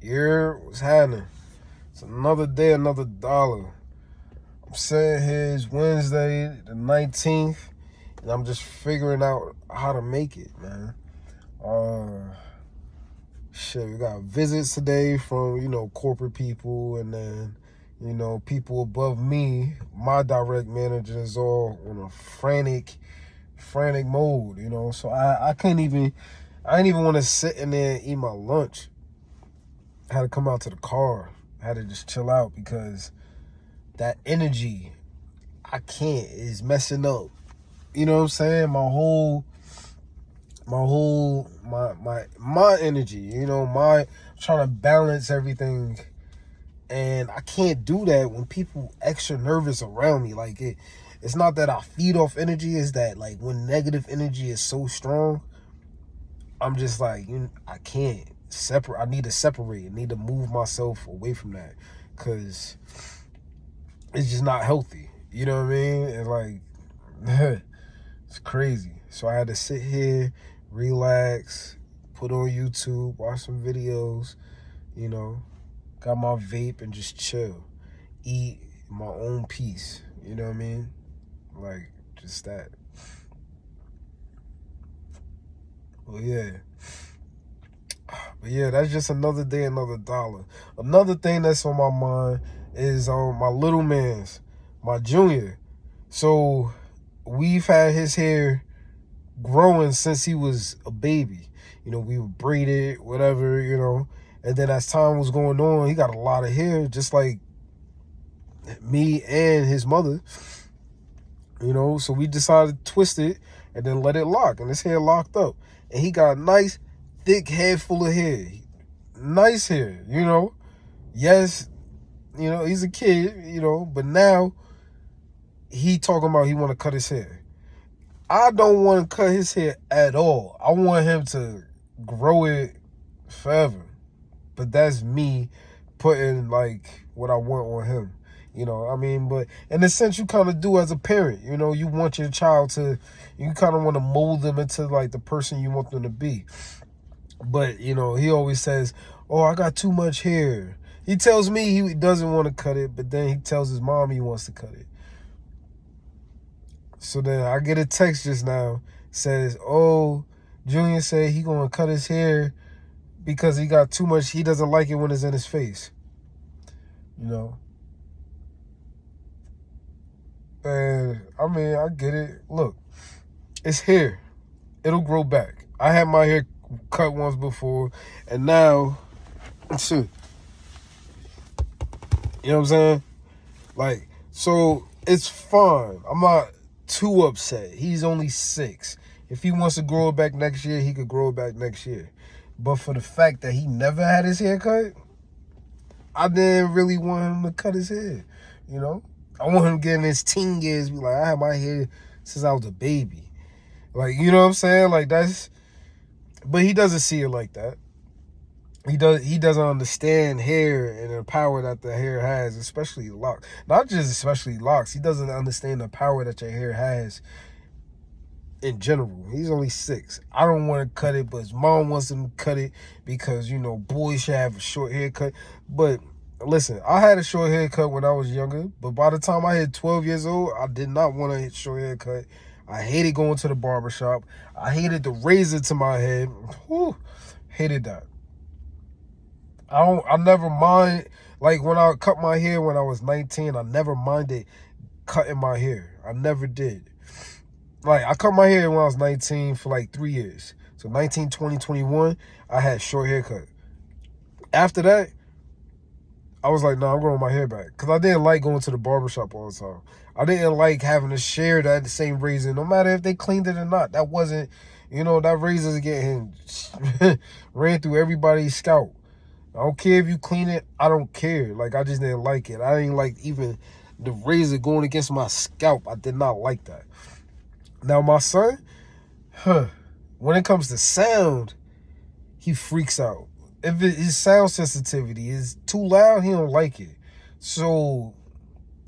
Yeah, what's happening? It's another day, another dollar. I'm sitting here, it's Wednesday, the 19th, and I'm just figuring out how to make it, man. We got visits today from, corporate people, and then, people above me. My direct manager is all on a frantic mode, so I didn't even want to sit in there and eat my lunch. I had to come out to the car. I had to just chill out because that energy, I can't, is messing up. You know what I'm saying? My energy, trying to balance everything. And I can't do that when people extra nervous around me. Like it's not that I feed off energy, it's that like when negative energy is so strong, I'm just like, I can't separate. I need to separate. I need to move myself away from that because it's just not healthy. You know what I mean? And like, it's crazy. So I had to sit here, relax, put on YouTube, watch some videos, got my vape and just chill, eat my own peace. You know what I mean? Like, just that. Well, yeah. But yeah, that's just another day, another dollar. Another thing that's on my mind is my little man's, my junior. So we've had his hair growing since he was a baby. We would braid it, whatever, And then as time was going on, he got a lot of hair, just like me and his mother. So we decided to twist it and then let it lock. And his hair locked up. And he got a nice, thick head full of hair. Nice hair, Yes, he's a kid, but now he talking about he want to cut his hair. I don't want to cut his hair at all. I want him to grow it forever. But that's me putting like what I want on him. But in a sense you kind of do as a parent. You want your child to, you kind of want to mold them into like the person you want them to be. But, he always says, oh, I got too much hair. He tells me he doesn't want to cut it, but then he tells his mom he wants to cut it. So then I get a text just now, says, oh, Junior said he gonna cut his hair because he got too much, he doesn't like it when it's in his face. And I get it. Look, it's hair. It'll grow back. I had my hair cut once before, and now, shit. You know what I'm saying? Like, so it's fine. I'm not too upset. He's only 6. If he wants to grow it back next year, he could grow it back next year. But for the fact that he never had his hair cut, I didn't really want him to cut his hair. I want him getting his teen years, be like, I had my hair since I was a baby. Like, you know what I'm saying? Like, but he doesn't see it like that. He doesn't understand hair and the power that the hair has, especially locks. Not just especially locks. He doesn't understand the power that your hair has in general. He's only 6. I don't want to cut it, but his mom wants him to cut it because, boys should have a short haircut. But listen, I had a short haircut when I was younger, but by the time I hit 12 years old, I did not want a short haircut. I hated going to the barbershop. I hated the razor to my head. Whew, hated that. I never mind, like when I cut my hair when I was 19, I never minded cutting my hair. I never did. Like, I cut my hair when I was 19 for like 3 years. So 19, 20, 21, I had short haircut. After that, I was like, nah, I'm growing my hair back. Because I didn't like going to the barbershop all the time. I didn't like having to share that same razor, no matter if they cleaned it or not. That wasn't, that razor's getting ran through everybody's scalp. I don't care if you clean it. I don't care. Like, I just didn't like it. I didn't like even the razor going against my scalp. I did not like that. Now, my son, when it comes to sound, he freaks out. If his sound sensitivity is too loud, he don't like it. So,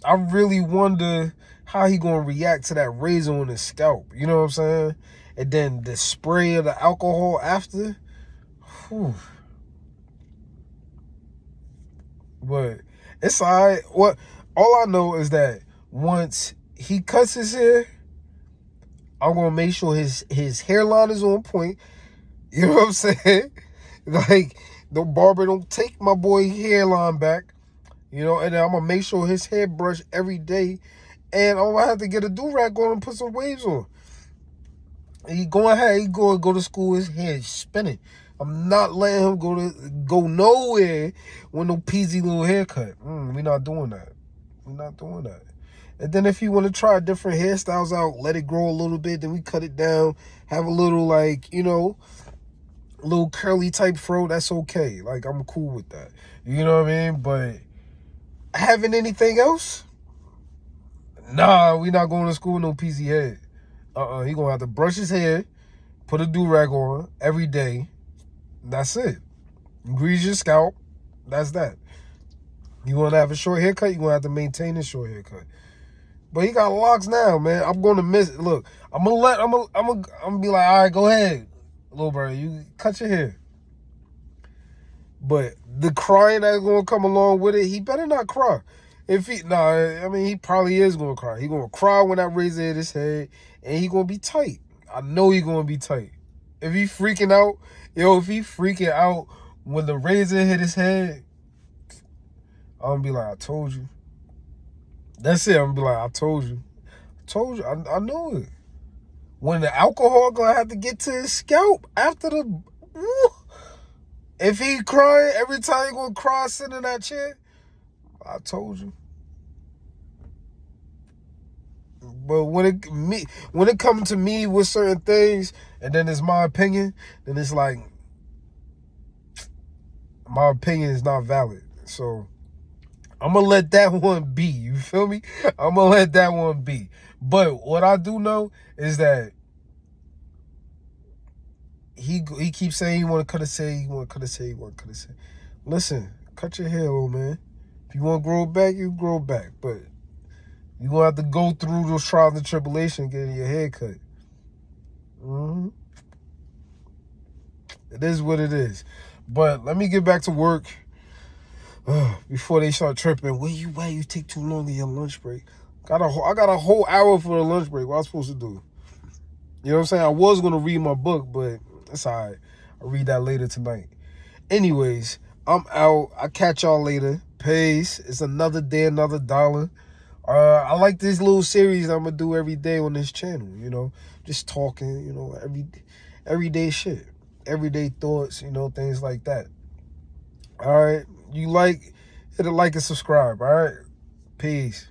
I really wonder how he gonna react to that razor on his scalp. You know what I'm saying? And then the spray of the alcohol after. Whew. But it's all right. All I know is that once he cuts his hair, I'm gonna make sure his hairline is on point. You know what I'm saying? Like, the barber don't take my boy hairline back. You know, and then I'm gonna make sure his hair brush every day. And I'm gonna have to get a do-rag on and put some waves on. He go to school, his head spinning. I'm not letting him go nowhere with no peasy little haircut. We not doing that. We're not doing that. And then if you want to try different hairstyles out, let it grow a little bit, then we cut it down, have a little, like, a little curly type fro, that's okay. Like, I'm cool with that. You know what I mean? But having anything else? Nah, we not going to school with no peasy head. He gonna have to brush his hair, put a do-rag on every day. That's it. Grease your scalp. That's that. You want to have a short haircut, you're going to have to maintain a short haircut. But he got locks now, man. I'm going to miss it. Look, I'm going to be like, all right, go ahead, little bro. You cut your hair. But the crying that's going to come along with it, he better not cry. He probably is going to cry. He going to cry when that razor hit his head, and he going to be tight. I know he going to be tight. If he freaking out when the razor hit his head, I'm going to be like, I told you. That's it. I'm going to be like, I told you. I know it. When the alcohol going to have to get to his scalp after the... If he crying, every time he going to cry sitting in that chair, I told you. But when it comes to me with certain things, and then it's my opinion, then it's like, my opinion is not valid. So I'm going to let that one be. You feel me? I'm going to let that one be. But what I do know is that he keeps saying he want to cut his hair, he want to cut his hair, he want to cut his hair. Listen, cut your hair, old man. If you want to grow it back, you grow it back. But you're going to have to go through those trials and tribulations getting your hair cut. It is what it is. But let me get back to work before they start tripping. Why you take too long in your lunch break? I got a whole hour for the lunch break. What am I supposed to do? You know what I'm saying? I was going to read my book, but it's all right. I'll read that later tonight. Anyways, I'm out. I'll catch y'all later. Peace. It's another day, another dollar. I like this little series I'm going to do every day on this channel, just talking, everyday shit, everyday thoughts, things like that. All right. Hit a like and subscribe. All right. Peace.